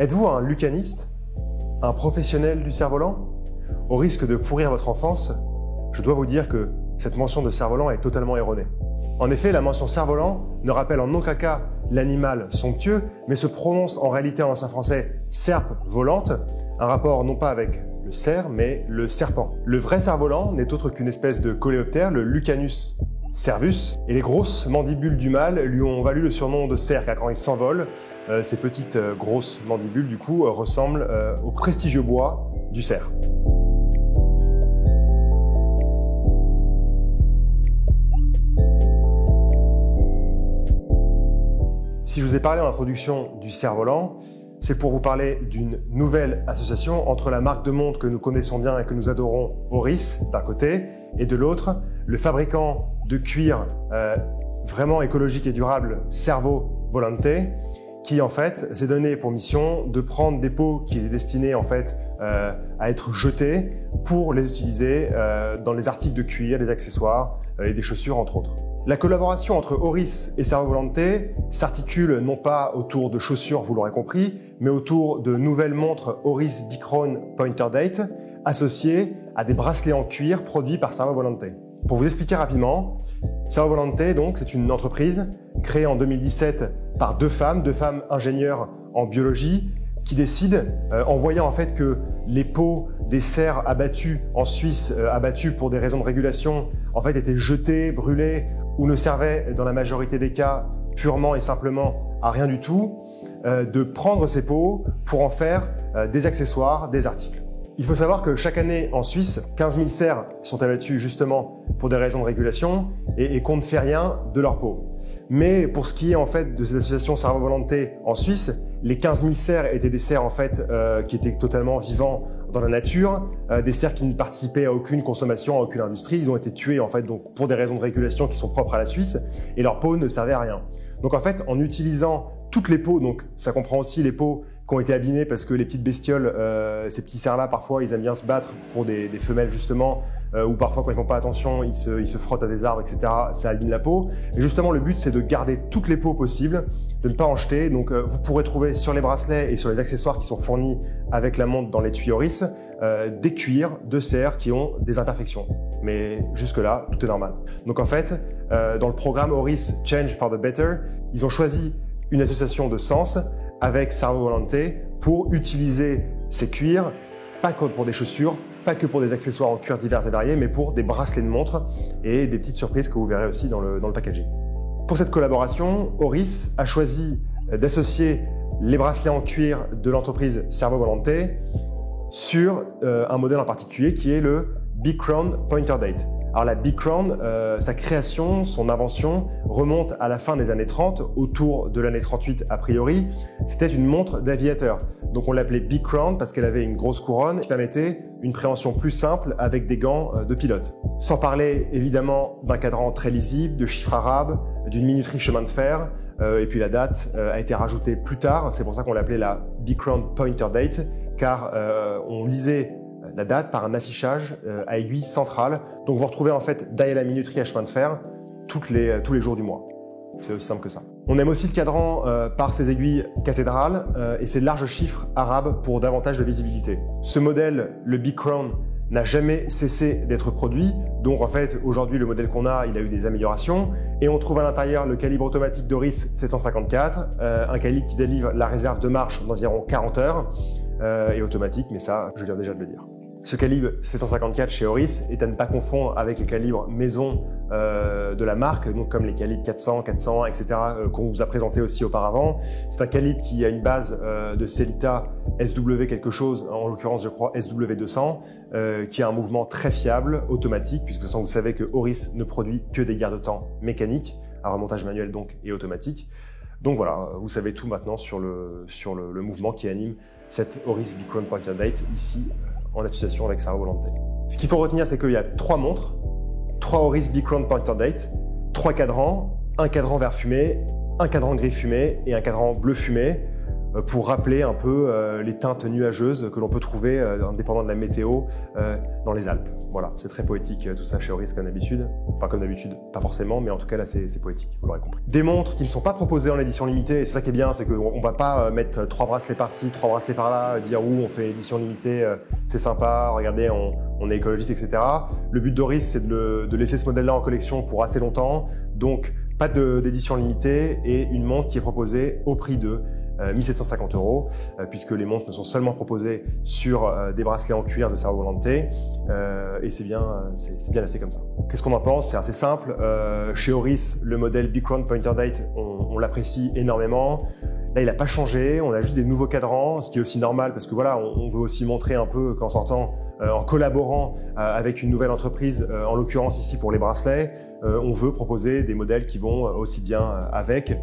Êtes-vous un lucaniste? Un professionnel du cerf-volant? Au risque de pourrir votre enfance, je dois vous dire que cette mention de cerf-volant est totalement erronée. En effet, la mention cerf-volant ne rappelle en aucun cas l'animal somptueux, mais se prononce en réalité en ancien français serpe volante, un rapport non pas avec le cerf, mais le serpent. Le vrai cerf-volant n'est autre qu'une espèce de coléoptère, le Lucanus cervus, et les grosses mandibules du mâle lui ont valu le surnom de cerf, car quand il s'envole, ces petites grosses mandibules du coup ressemblent au prestigieux bois du cerf. Si je vous ai parlé en introduction du cerf-volant, c'est pour vous parler d'une nouvelle association entre la marque de montre que nous connaissons bien et que nous adorons, Oris, d'un côté, et de l'autre, le fabricant de cuir vraiment écologique et durable Cervo Volante, qui en fait s'est donné pour mission de prendre des peaux qui étaient destinées en fait à être jetées pour les utiliser dans les articles de cuir, des accessoires et des chaussures entre autres. La collaboration entre Oris et Cervo Volante s'articule non pas autour de chaussures, vous l'aurez compris, mais autour de nouvelles montres Oris Bicrone Pointer Date associées à des bracelets en cuir produits par Cervo Volante. Pour vous expliquer rapidement, Cervo Volante, donc, c'est une entreprise créée en 2017 par deux femmes ingénieures en biologie, qui décident, en voyant en fait que les peaux des cerfs abattus en Suisse, abattus pour des raisons de régulation, en fait étaient jetées, brûlées, ou ne servaient dans la majorité des cas purement et simplement à rien du tout, de prendre ces peaux pour en faire des accessoires, des articles. Il faut savoir que chaque année en Suisse, 15 000 cerfs sont abattus justement pour des raisons de régulation et qu'on ne fait rien de leur peau. Mais pour ce qui est en fait de cette association Cervo Volante en Suisse, les 15 000 cerfs étaient des cerfs en fait qui étaient totalement vivants dans la nature, des cerfs qui ne participaient à aucune consommation, à aucune industrie. Ils ont été tués en fait donc pour des raisons de régulation qui sont propres à la Suisse et leur peau ne servait à rien. Donc en fait, en utilisant toutes les peaux, donc ça comprend aussi les peaux qui ont été abîmées parce que les petites bestioles, ces petits cerfs-là, parfois, ils aiment bien se battre pour des femelles justement, ou parfois quand ils font pas attention, ils se frottent à des arbres, etc. Ça abîme la peau. Mais justement, le but, c'est de garder toutes les peaux possibles, de ne pas en jeter. Donc, vous pourrez trouver sur les bracelets et sur les accessoires qui sont fournis avec la montre dans l'étui Oris, des cuirs de cerfs qui ont des imperfections. Mais jusque-là, tout est normal. Donc en fait, dans le programme Oris Change for the Better, ils ont choisi une association de sens avec Cervo Volante pour utiliser ces cuirs, pas que pour des chaussures, pas que pour des accessoires en cuir divers et variés, mais pour des bracelets de montre et des petites surprises que vous verrez aussi dans le packaging. Pour cette collaboration, Oris a choisi d'associer les bracelets en cuir de l'entreprise Cervo Volante sur un modèle en particulier qui est le Bicrone Pointer Date. Alors la Bicrone, sa création, son invention remonte à la fin des années 30, autour de l'année 38 a priori. C'était une montre d'aviateur. Donc on l'appelait Bicrone parce qu'elle avait une grosse couronne qui permettait une préhension plus simple avec des gants de pilote. Sans parler évidemment d'un cadran très lisible, de chiffres arabes, d'une minuterie chemin de fer, et puis la date a été rajoutée plus tard. C'est pour ça qu'on l'appelait la Bicrone Pointer Date, car on lisait la date par un affichage à aiguille centrale. Donc vous retrouvez en fait derrière la minuterie à chemin de fer tous les jours du mois. C'est aussi simple que ça. On aime aussi le cadran par ses aiguilles cathédrales et ses larges chiffres arabes pour davantage de visibilité. Ce modèle, le Bicrone, n'a jamais cessé d'être produit. Donc en fait, aujourd'hui, le modèle qu'on a, il a eu des améliorations. Et on trouve à l'intérieur le calibre automatique Doris 754, un calibre qui délivre la réserve de marche d'environ 40 heures, et automatique, mais ça, je viens déjà de le dire. Ce calibre 754 chez Oris est à ne pas confondre avec les calibres maison de la marque, donc comme les calibres 400, 401, etc. qu'on vous a présenté aussi auparavant. C'est un calibre qui a une base de Sellita SW quelque chose, en l'occurrence je crois SW200, qui a un mouvement très fiable, automatique, puisque vous savez que Oris ne produit que des garde-temps mécaniques, à remontage manuel donc et automatique. Donc voilà, vous savez tout maintenant sur le mouvement qui anime cette Oris Bicrone Pointer Date ici en association avec Cervo Volante. Ce qu'il faut retenir, c'est qu'il y a 3 montres, 3 Oris Bicrone Pointer Date, 3 cadrans, un cadran vert fumé, un cadran gris fumé et un cadran bleu fumé. pour rappeler un peu les teintes nuageuses que l'on peut trouver, indépendant de la météo, dans les Alpes. Voilà, c'est très poétique tout ça chez Oris comme d'habitude. Enfin comme d'habitude, pas forcément, mais en tout cas là c'est poétique, vous l'aurez compris. Des montres qui ne sont pas proposées en édition limitée, et c'est ça qui est bien, c'est qu'on va pas mettre 3 bracelets par-ci, 3 bracelets par-là, dire on fait édition limitée, c'est sympa, regardez, on est écologiste, etc. Le but d'Oris, c'est de laisser ce modèle-là en collection pour assez longtemps, donc pas d'édition limitée et une montre qui est proposée au prix de 1750 €, puisque les montres ne sont seulement proposées sur des bracelets en cuir de Cervo Volante, et c'est bien assez comme ça. Qu'est-ce qu'on en pense? C'est assez simple. Chez Oris, le modèle Big Round Pointer Date, on l'apprécie énormément. Là, il n'a pas changé, on a juste des nouveaux cadrans, ce qui est aussi normal parce que voilà, on veut aussi montrer un peu qu'en sortant, en collaborant avec une nouvelle entreprise, en l'occurrence ici pour les bracelets, on veut proposer des modèles qui vont aussi bien avec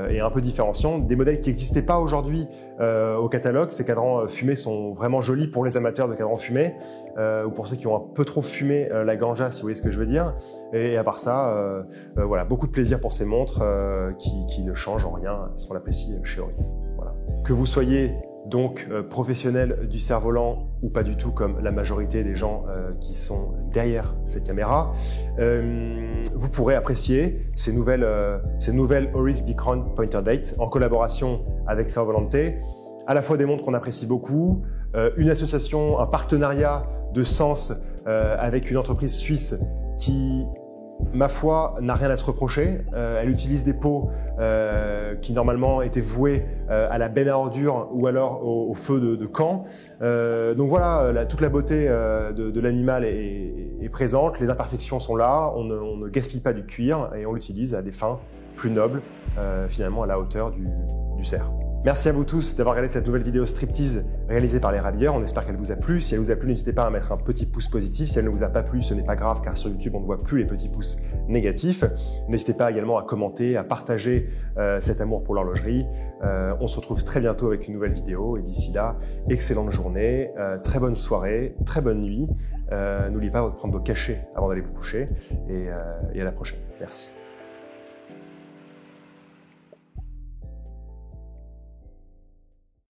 et un peu différenciants. Des modèles qui n'existaient pas aujourd'hui au catalogue. Ces cadrans fumés sont vraiment jolis pour les amateurs de cadrans fumés ou pour ceux qui ont un peu trop fumé la ganja, si vous voyez ce que je veux dire. Et à part ça, voilà, beaucoup de plaisir pour ces montres qui ne changent en rien ce qu'on apprécie chez Oris. Voilà. Que vous soyez donc professionnel du cerf-volant ou pas du tout comme la majorité des gens qui sont derrière cette caméra, vous pourrez apprécier ces nouvelles Oris Big Round Pointer Date en collaboration avec Cervo Volante, à la fois des montres qu'on apprécie beaucoup, une association, un partenariat de sens avec une entreprise suisse qui, ma foi, n'a rien à se reprocher. Elle utilise des pots qui normalement étaient voués à la benne à ordures ou alors au feu de camp. Donc voilà, toute la beauté de l'animal est présente, les imperfections sont là, on ne gaspille pas du cuir et on l'utilise à des fins plus nobles, finalement à la hauteur du cerf. Merci à vous tous d'avoir regardé cette nouvelle vidéo striptease réalisée par les Rabilleurs. On espère qu'elle vous a plu. Si elle vous a plu, n'hésitez pas à mettre un petit pouce positif. Si elle ne vous a pas plu, ce n'est pas grave car sur YouTube, on ne voit plus les petits pouces négatifs. N'hésitez pas également à commenter, à partager cet amour pour l'horlogerie. On se retrouve très bientôt avec une nouvelle vidéo et d'ici là, excellente journée, très bonne soirée, très bonne nuit. N'oubliez pas de prendre vos cachets avant d'aller vous coucher et à la prochaine. Merci.